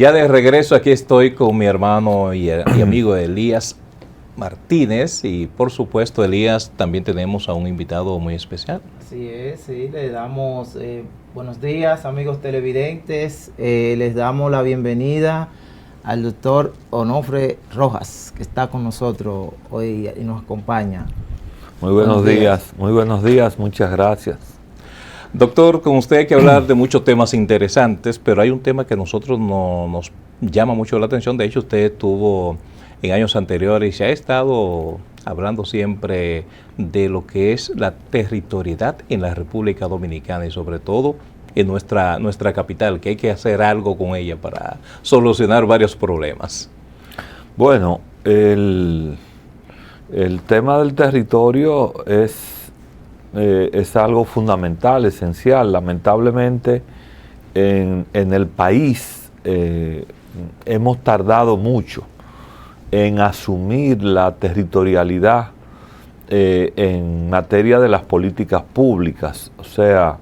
Ya de regreso aquí estoy con mi hermano y amigo Elías Martínez y por supuesto Elías también tenemos a un invitado muy especial. Así es, sí, le damos buenos días amigos televidentes, les damos la bienvenida al doctor Onofre Rojas que está con nosotros hoy y nos acompaña. Muy buenos días, muchas gracias. Doctor, con usted hay que hablar de muchos temas interesantes, pero hay un tema que a nosotros nos llama mucho la atención. De hecho, usted estuvo en años anteriores y se ha estado hablando siempre de lo que es la territorialidad en la República Dominicana y sobre todo en nuestra capital, que hay que hacer algo con ella para solucionar varios problemas. Bueno, el tema del territorio es algo fundamental, esencial. Lamentablemente en el país hemos tardado mucho en asumir la territorialidad en materia de las políticas públicas. O sea,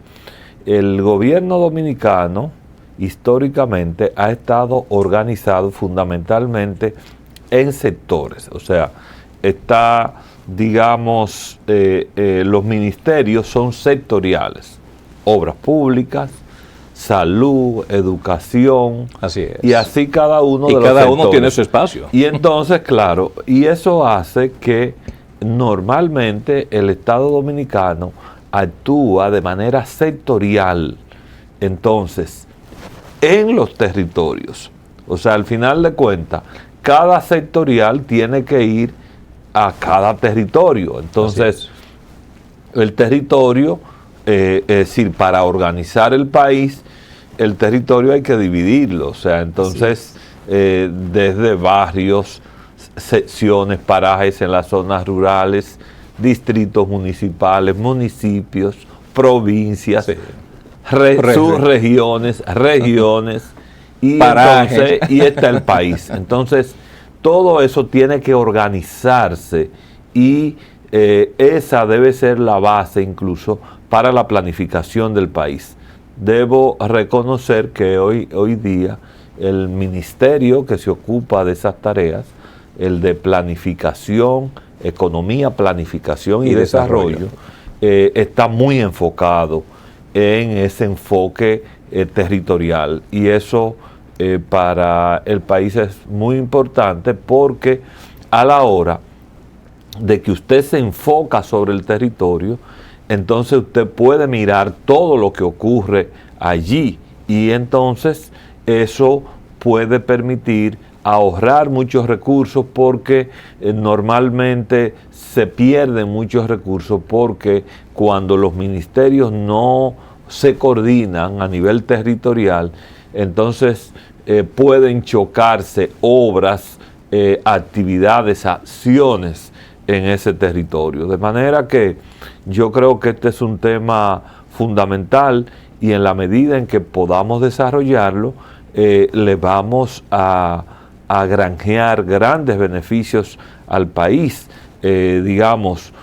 el gobierno dominicano históricamente ha estado organizado fundamentalmente en sectores. O sea, está, digamos, los ministerios son sectoriales, obras públicas, salud, educación, así es. Y así cada uno de los cada sectores. Uno tiene su espacio. Y entonces, claro, y eso hace que normalmente el Estado Dominicano actúa de manera sectorial, entonces, en los territorios. O sea, al final de cuentas, cada sectorial tiene que ir a cada territorio. Entonces, el territorio, es decir, para organizar el país, el territorio hay que dividirlo. O sea, entonces, desde barrios, secciones, parajes en las zonas rurales, distritos municipales, municipios, provincias, subregiones, regiones, y entonces, y está el país. Entonces, todo eso tiene que organizarse y esa debe ser la base incluso para la planificación del país. Debo reconocer que hoy día el ministerio que se ocupa de esas tareas, el de planificación, economía, planificación y desarrollo, está muy enfocado en ese enfoque territorial, y eso para el país es muy importante, porque a la hora de que usted se enfoca sobre el territorio, entonces usted puede mirar todo lo que ocurre allí, y entonces eso puede permitir ahorrar muchos recursos, porque normalmente se pierden muchos recursos porque cuando los ministerios no se coordinan a nivel territorial, entonces pueden chocarse obras, actividades, acciones en ese territorio. De manera que yo creo que este es un tema fundamental, y en la medida en que podamos desarrollarlo, le vamos a granjear grandes beneficios al país. Digamos,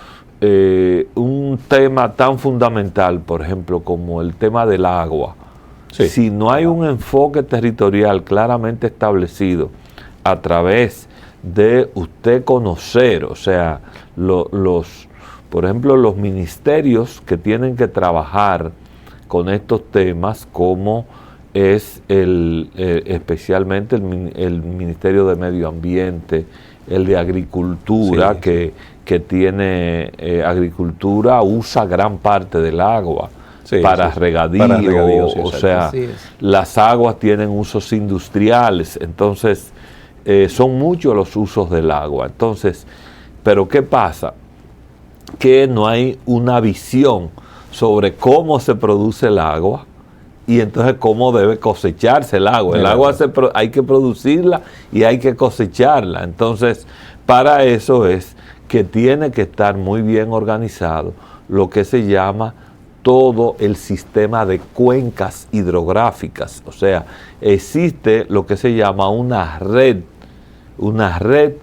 un tema tan fundamental, por ejemplo, como el tema del agua. Sí. Si no hay un enfoque territorial claramente establecido a través de usted conocer, o sea, por ejemplo, los ministerios que tienen que trabajar con estos temas, como es especialmente el Ministerio de Medio Ambiente, el de Agricultura, sí, que tiene agricultura, usa gran parte del agua, sí, para regadío, sí, o sea, las aguas tienen usos industriales, entonces son muchos los usos del agua. Entonces, pero ¿qué pasa? Que no hay una visión sobre cómo se produce el agua, y entonces cómo debe cosecharse el agua. El agua hay que producirla y hay que cosecharla. Entonces, para eso es que tiene que estar muy bien organizado lo que se llama todo el sistema de cuencas hidrográficas. O sea, existe lo que se llama una red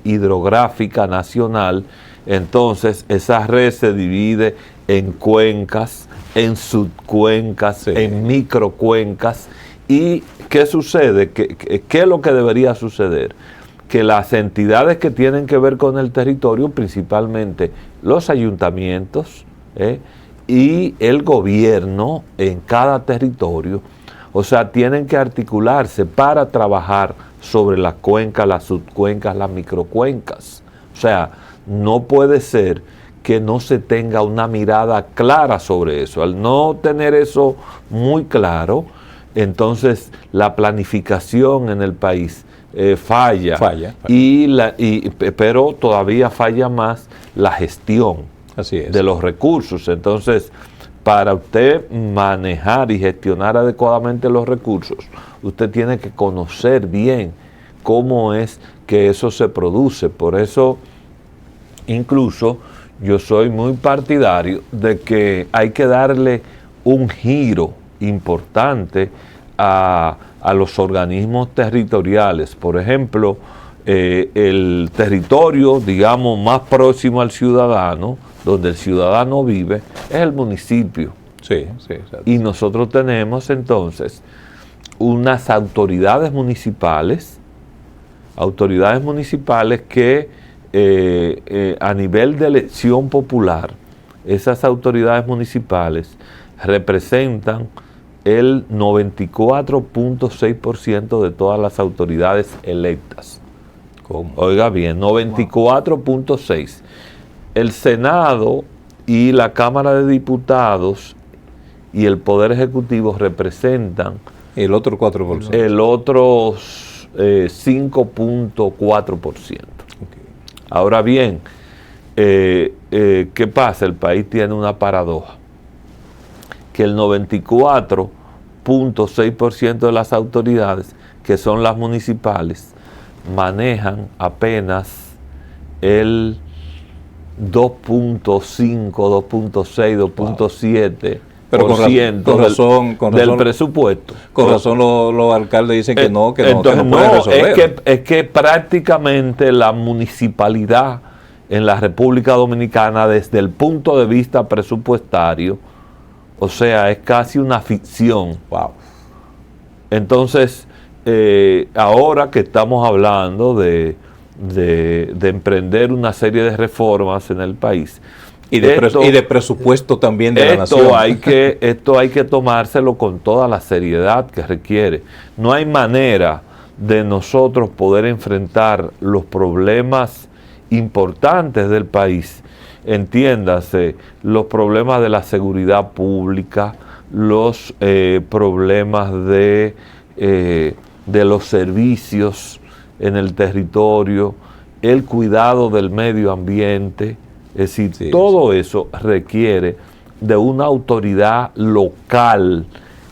hidrográfica nacional. Entonces, esa red se divide en cuencas, en subcuencas, sí, en microcuencas, ¿Y qué sucede? ¿Qué es lo que debería suceder? Que las entidades que tienen que ver con el territorio, principalmente los ayuntamientos y el gobierno en cada territorio, o sea, tienen que articularse para trabajar sobre las cuencas, las subcuencas, las microcuencas. O sea, no puede ser que no se tenga una mirada clara sobre eso. Al no tener eso muy claro, entonces la planificación en el país falla. Pero todavía falla más la gestión de los recursos. Entonces, para usted manejar y gestionar adecuadamente los recursos, usted tiene que conocer bien cómo es que eso se produce. Por eso, incluso, yo soy muy partidario de que hay que darle un giro importante a los organismos territoriales. Por ejemplo, el territorio, digamos, más próximo al ciudadano, donde el ciudadano vive, es el municipio. Sí, sí, exacto. Y nosotros tenemos entonces unas autoridades municipales que a nivel de elección popular, esas autoridades municipales representan el 94.6% de todas las autoridades electas. ¿Cómo? Oiga bien, 94.6%. El Senado y la Cámara de Diputados y el Poder Ejecutivo representan el otro 4%. El otro 5.4%. Okay. Ahora bien, ¿qué pasa? El país tiene una paradoja, que el 94.6% de las autoridades, que son las municipales, manejan apenas el 2.5, 2.6, 2.7%. Pero con razón, del presupuesto. Con razón los alcaldes dicen que no pueden resolver. Es que prácticamente la municipalidad en la República Dominicana, desde el punto de vista presupuestario, o sea, es casi una ficción. Wow. Entonces, ahora que estamos hablando de emprender una serie de reformas en el país, y de presupuesto también de la nación. Esto hay que tomárselo con toda la seriedad que requiere. No hay manera de nosotros poder enfrentar los problemas importantes del país. Entiéndase, los problemas de la seguridad pública, los problemas de los servicios en el territorio, el cuidado del medio ambiente. Es decir, todo eso requiere de una autoridad local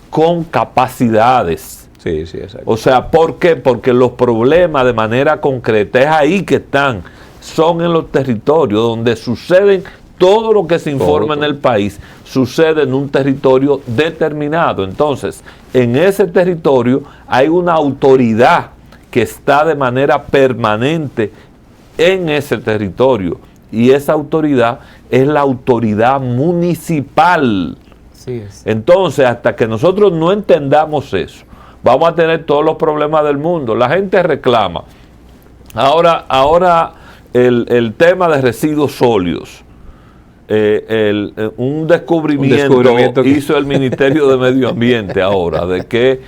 con capacidades. Sí, exacto. O sea, ¿por qué? Porque los problemas de manera concreta es ahí que están, son en los territorios donde suceden todo lo que se informa en el país, sucede en un territorio determinado. Entonces, en ese territorio hay una autoridad que está de manera permanente en ese territorio. Y esa autoridad es la autoridad municipal. Sí es. Entonces, hasta que nosotros no entendamos eso, vamos a tener todos los problemas del mundo. La gente reclama. Ahora el tema de residuos sólidos. Un descubrimiento hizo el Ministerio de Medio Ambiente ahora, de que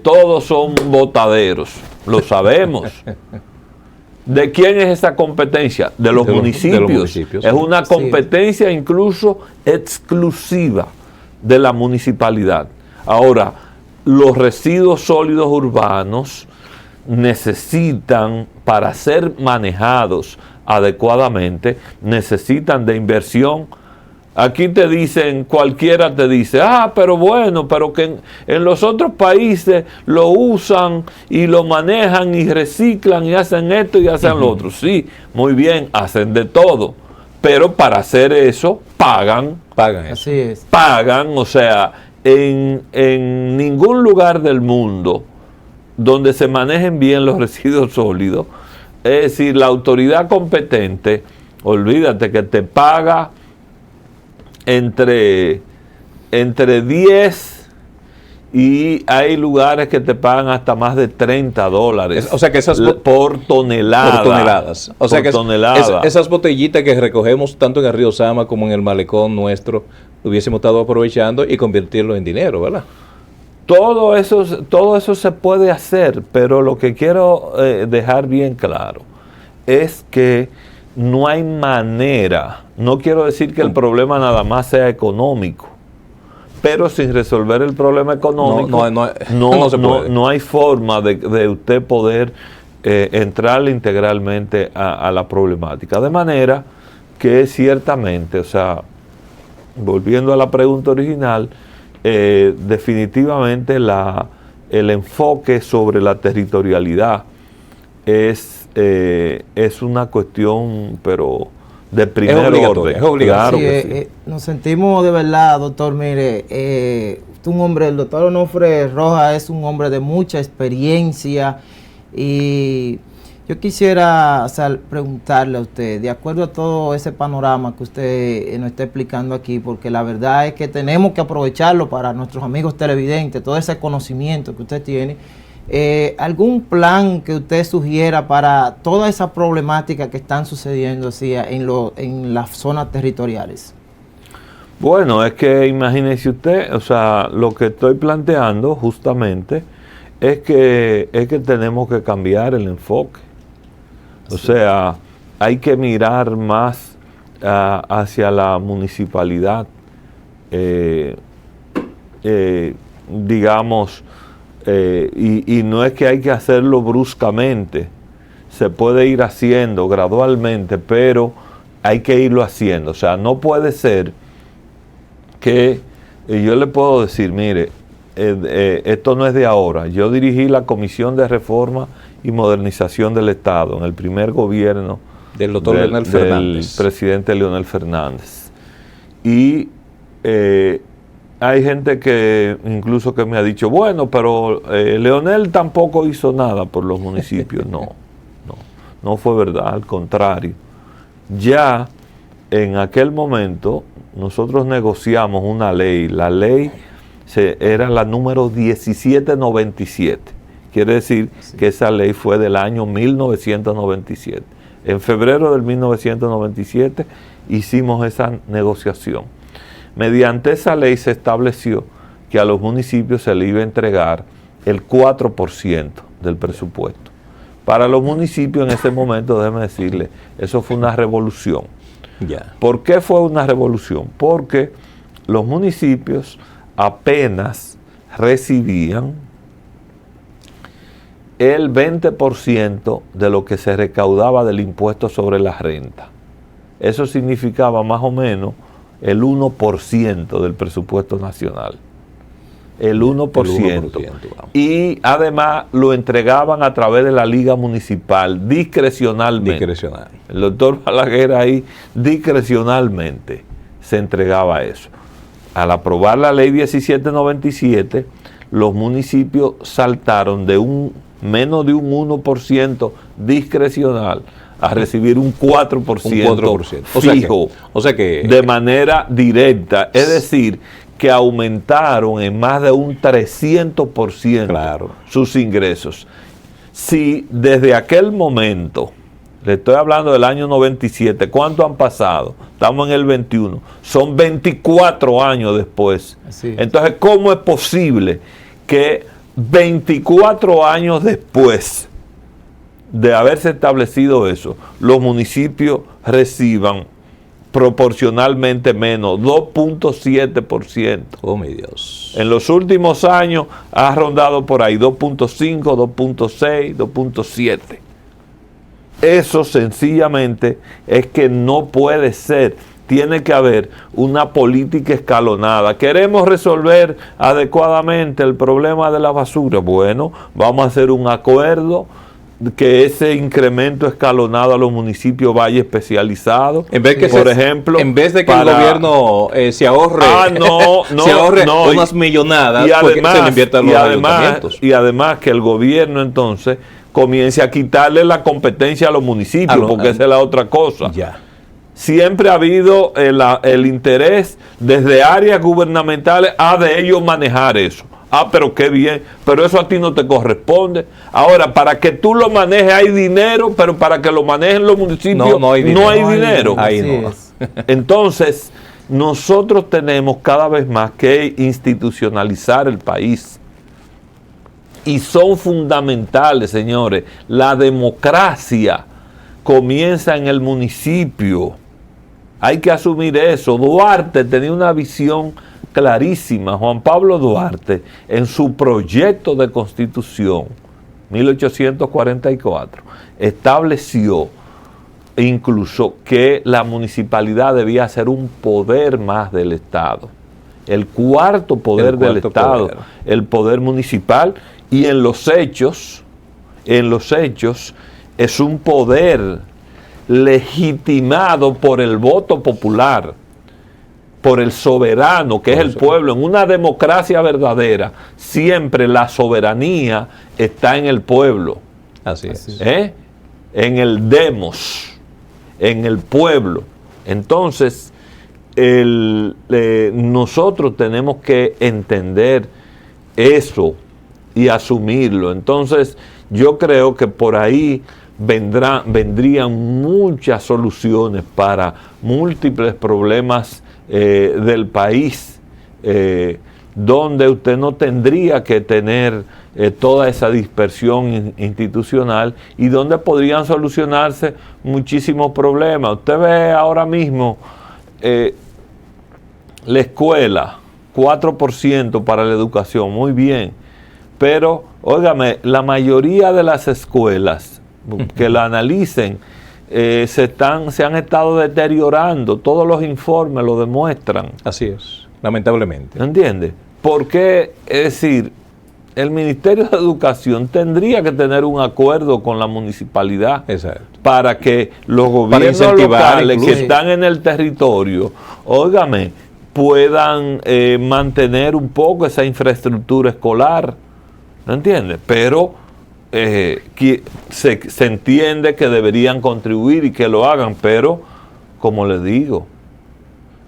todos son botaderos. Lo sabemos. ¿De quién es esa competencia? De los municipios. Es una competencia incluso exclusiva de la municipalidad. Ahora, los residuos sólidos urbanos necesitan, para ser manejados adecuadamente, necesitan de inversión. Aquí te dicen, cualquiera te dice, pero bueno, pero que en los otros países lo usan y lo manejan y reciclan y hacen esto y hacen lo otro. Sí, muy bien, hacen de todo, pero para hacer eso pagan. Pagan eso. Así es. Pagan, o sea, en ningún lugar del mundo donde se manejen bien los residuos sólidos, es decir, la autoridad competente, olvídate que te paga entre 10 y hay lugares que te pagan hasta más de $30. O sea que esas por tonelada. Por toneladas. O sea que esas botellitas que recogemos tanto en el río Sama como en el malecón nuestro, hubiésemos estado aprovechando y convertirlo en dinero, ¿verdad? Todo eso se puede hacer, pero lo que quiero dejar bien claro es que no hay manera, no quiero decir que el problema nada más sea económico, pero sin resolver el problema económico no hay forma de usted poder entrar integralmente a la problemática. De manera que ciertamente, o sea, volviendo a la pregunta original, definitivamente el enfoque sobre la territorialidad es una cuestión, pero de primer orden. Es obligatorio. Sí, sí. Nos sentimos de verdad, doctor, mire, el doctor Onofre Rojas es un hombre de mucha experiencia y yo quisiera preguntarle a usted, de acuerdo a todo ese panorama que usted nos está explicando aquí, porque la verdad es que tenemos que aprovecharlo para nuestros amigos televidentes, todo ese conocimiento que usted tiene, ¿algún plan que usted sugiera para toda esa problemática que están sucediendo así en las zonas territoriales? Bueno, es que imagínese usted, o sea, lo que estoy planteando justamente es que tenemos que cambiar el enfoque. O sea, hay que mirar más hacia la municipalidad, digamos, y no es que hay que hacerlo bruscamente, se puede ir haciendo gradualmente, pero hay que irlo haciendo. O sea, no puede ser que yo le puedo decir, mire, esto no es de ahora. Yo dirigí la Comisión de Reforma y Modernización del Estado en el primer gobierno del doctor Leonel Fernández, del presidente Leonel Fernández. Y hay gente que incluso que me ha dicho, bueno, pero Leonel tampoco hizo nada por los municipios. No fue verdad, al contrario. Ya en aquel momento nosotros negociamos una ley, la ley era la número 1797. Quiere decir que esa ley fue del año 1997. En febrero del 1997 hicimos esa negociación. Mediante esa ley se estableció que a los municipios se le iba a entregar el 4% del presupuesto. Para los municipios en ese momento, déjeme decirle, eso fue una revolución. ¿Por qué fue una revolución? Porque los municipios apenas recibían el 20% de lo que se recaudaba del impuesto sobre la renta. Eso significaba más o menos el 1% del presupuesto nacional. El 1%. Y además lo entregaban a través de la Liga Municipal, discrecionalmente. El doctor Balaguer ahí discrecionalmente se entregaba eso. Al aprobar la ley 1797, los municipios saltaron de menos de un 1% discrecional a recibir un 4%, fijo, o sea que de manera directa. Es decir, que aumentaron en más de un 300% sus ingresos. Si desde aquel momento, le estoy hablando del año 97, ¿cuánto han pasado? Estamos en el 21, son 24 años después. Entonces, ¿cómo es posible que 24 años después de haberse establecido eso, los municipios reciban proporcionalmente menos, 2.7%? Oh, mi Dios. En los últimos años ha rondado por ahí 2.5, 2.6, 2.7. Eso sencillamente es que no puede ser. Tiene que haber una política escalonada. ¿Queremos resolver adecuadamente el problema de la basura? Bueno, vamos a hacer un acuerdo que ese incremento escalonado a los municipios vaya especializado. En vez que por ejemplo, en vez de que el gobierno se ahorre, se ahorre unas millonadas, y además, porque se le invierta a los ayuntamientos. Y además que el gobierno entonces comience a quitarle la competencia a los municipios, porque esa es la otra cosa. Siempre ha habido el interés desde áreas gubernamentales de ellos manejar eso. pero qué bien, pero eso a ti no te corresponde. Ahora, para que tú lo manejes hay dinero, pero para que lo manejen los municipios no hay dinero. Ahí no. Entonces, nosotros tenemos cada vez más que institucionalizar el país. Y son fundamentales, señores. La democracia comienza en el municipio. Hay que asumir eso. Duarte tenía una visión clarísima. Juan Pablo Duarte, en su proyecto de constitución, 1844, estableció incluso que la municipalidad debía ser un poder más del Estado. El cuarto poder del Estado, el poder municipal, y en los hechos es un poder legitimado por el voto popular, por el soberano, que es el pueblo. En una democracia verdadera, siempre la soberanía está en el pueblo. Así es. En el demos, en el pueblo. Entonces, nosotros tenemos que entender eso y asumirlo. Entonces, yo creo que por ahí vendrían muchas soluciones para múltiples problemas del país, donde usted no tendría que tener toda esa dispersión institucional y donde podrían solucionarse muchísimos problemas. Usted ve ahora mismo la escuela, 4% para la educación, muy bien, pero, óigame, la mayoría de las escuelas que la analicen se han estado deteriorando, todos los informes lo demuestran. Así es, lamentablemente. ¿Entiende? Porque, es decir, el Ministerio de Educación tendría que tener un acuerdo con la municipalidad. Exacto. Para que los gobiernos locales que están en el territorio, óigame, puedan mantener un poco esa infraestructura escolar, ¿no entiende? Pero se entiende que deberían contribuir y que lo hagan, pero, como les digo,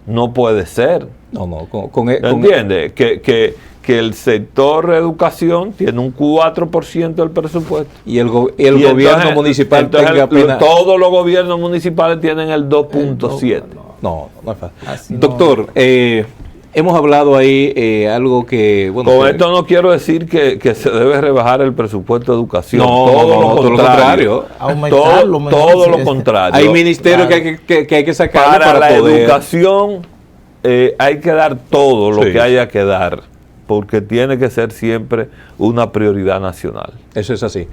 no puede ser. ¿Entiende? Que el sector educación tiene un 4% del presupuesto. Y el gobierno municipal tenga apenas... Todos los gobiernos municipales tienen el 2.7. No es fácil. Doctor, hemos hablado ahí algo que... Bueno, con esto no quiero decir que se debe rebajar el presupuesto de educación. Todo lo contrario. Aumentarlo. Todo lo contrario. Hay ministerios que hay que sacar para la poder. Educación hay que dar todo lo que haya que dar, porque tiene que ser siempre una prioridad nacional. Eso es así.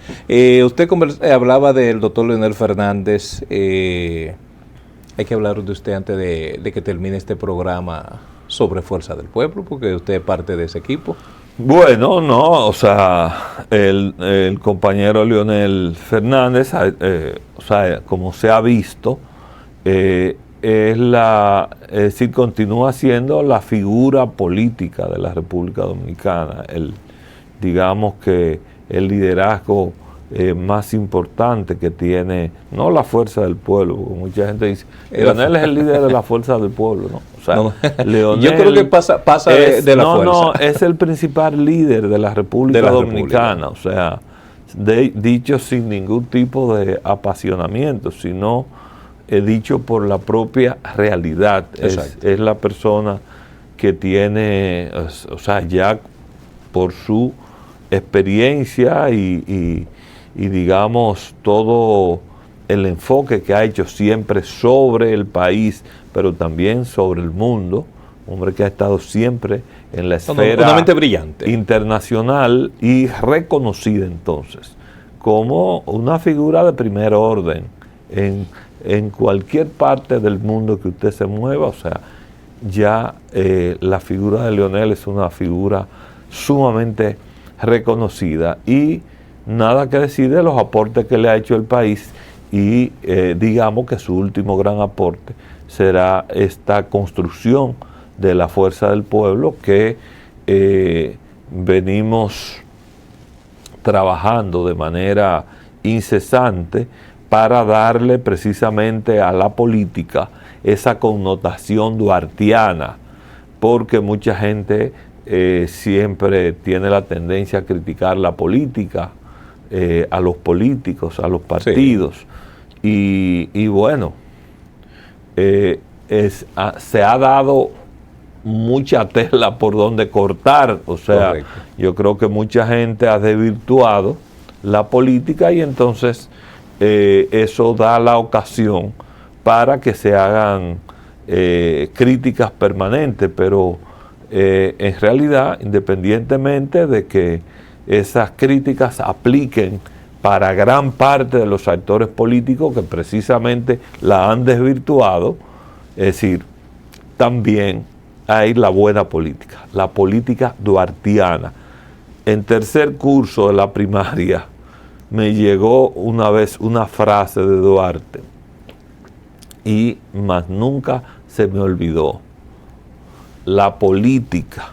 Usted hablaba del doctor Leonel Fernández. Hay que hablar de usted antes de que termine este programa sobre Fuerza del Pueblo, porque usted es parte de ese equipo. Bueno, no, o sea, el compañero Leonel Fernández, o sea, como se ha visto, continúa siendo la figura política de la República Dominicana, digamos que el liderazgo más importante que tiene, no la Fuerza del Pueblo, porque mucha gente dice, Leonel es el líder de la Fuerza del Pueblo, ¿no? O sea, Leonel yo creo que pasa de la fuerza. No, es el principal líder de la República Dominicana, o sea, dicho sin ningún tipo de apasionamiento, sino dicho por la propia realidad. Es la persona que tiene, o sea, ya por su experiencia y digamos todo el enfoque que ha hecho siempre sobre el país, pero también sobre el mundo, hombre que ha estado siempre en la esfera brillante, internacional y reconocida entonces como una figura de primer orden en cualquier parte del mundo que usted se mueva. O sea, ya la figura de Leonel es una figura sumamente reconocida y nada que decir de los aportes que le ha hecho el país y digamos que su último gran aporte será esta construcción de la Fuerza del Pueblo que venimos trabajando de manera incesante para darle precisamente a la política esa connotación duartiana, porque mucha gente siempre tiene la tendencia a criticar la política, a los políticos, a los partidos. Sí. Y bueno, se ha dado mucha tela por donde cortar. O sea, correcto. Yo creo que mucha gente ha desvirtuado la política y entonces eso da la ocasión para que se hagan críticas permanentes, pero en realidad, independientemente de que esas críticas apliquen para gran parte de los actores políticos que precisamente la han desvirtuado, es decir, también hay la buena política, la política duartiana. En tercer curso de la primaria me llegó una vez una frase de Duarte y más nunca se me olvidó. La política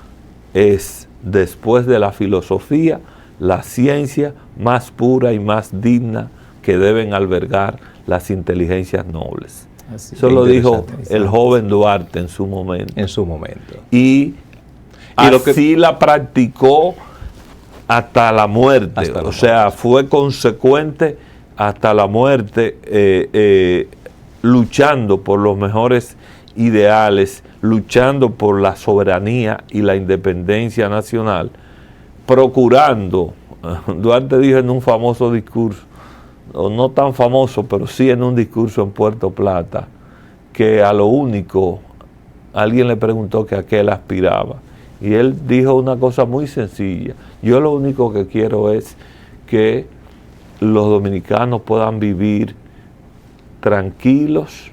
es, después de la filosofía, la ciencia más pura y más digna que deben albergar las inteligencias nobles. Eso lo dijo el joven Duarte en su momento. En su momento. Y así la practicó hasta la muerte. O sea, fue consecuente hasta la muerte, luchando por los mejores ideales, luchando por la soberanía y la independencia nacional, procurando, Duarte dijo en un famoso discurso, o no tan famoso, pero sí en un discurso en Puerto Plata, que a lo único, alguien le preguntó que a qué él aspiraba, y él dijo una cosa muy sencilla: yo lo único que quiero es que los dominicanos puedan vivir tranquilos,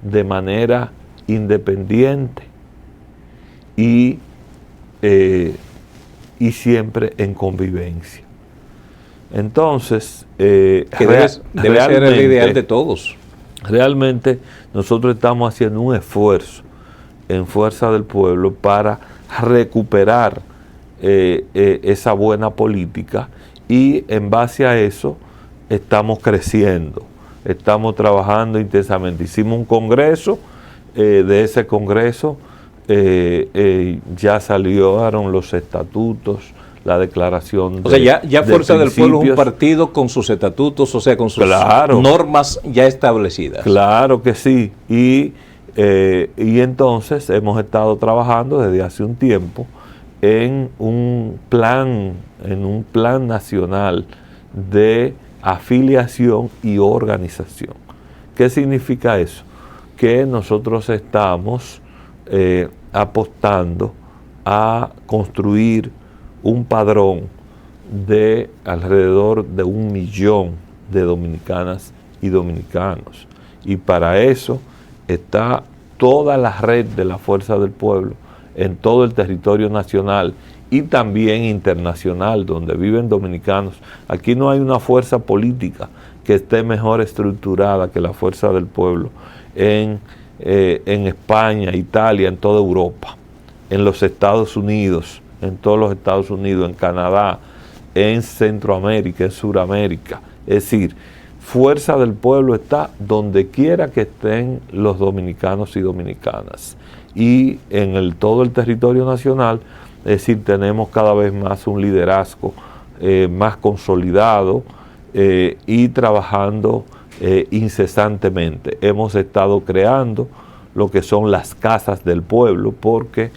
de manera independiente y siempre en convivencia. Entonces, que debe ser el ideal de todos. Realmente nosotros estamos haciendo un esfuerzo en Fuerza del Pueblo para recuperar esa buena política, y en base a eso estamos creciendo, estamos trabajando intensamente. Hicimos un congreso, de ese congreso ya salieron los estatutos, la declaración. O sea, ya Fuerza del Pueblo es un partido con sus estatutos, o sea, con sus normas ya establecidas. Claro que sí. Y entonces hemos estado trabajando desde hace un tiempo en un plan nacional de afiliación y organización. ¿Qué significa eso? Que nosotros estamos apostando a construir un padrón de alrededor de 1 millón de dominicanas y dominicanos. Y para eso está toda la red de la Fuerza del Pueblo en todo el territorio nacional y también internacional, donde viven dominicanos. Aquí no hay una fuerza política que esté mejor estructurada que la Fuerza del Pueblo en España, Italia, en toda Europa, en los Estados Unidos, en todos los Estados Unidos, en Canadá, en Centroamérica, en Suramérica. Es decir, Fuerza del Pueblo está donde quiera que estén los dominicanos y dominicanas. Y en todo el territorio nacional, es decir, tenemos cada vez más un liderazgo más consolidado y trabajando incesantemente. Hemos estado creando lo que son las casas del pueblo, porque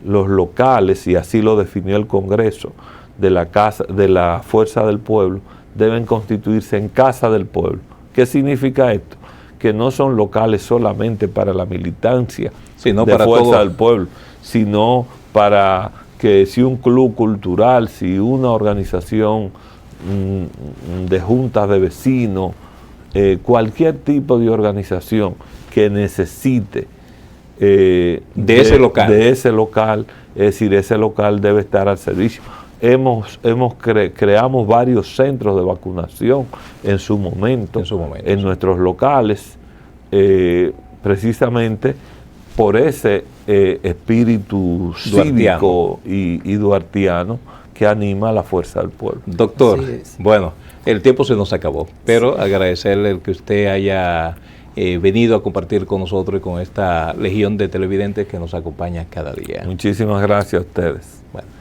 los locales, y así lo definió el Congreso, de la Fuerza del Pueblo, deben constituirse en casa del pueblo. ¿Qué significa esto? Que no son locales solamente para la militancia sino de para Fuerza todo. del Pueblo, sino para que si un club cultural, si una organización de juntas de vecinos, cualquier tipo de organización que necesite de ese local, es decir, ese local debe estar al servicio. Creamos varios centros de vacunación en su momento en nuestros locales, precisamente por ese espíritu cívico y duartiano que anima a la Fuerza del Pueblo. Doctor, bueno, el tiempo se nos acabó, pero agradecerle el que usted haya venido a compartir con nosotros y con esta legión de televidentes que nos acompaña cada día. Muchísimas gracias a ustedes. Bueno.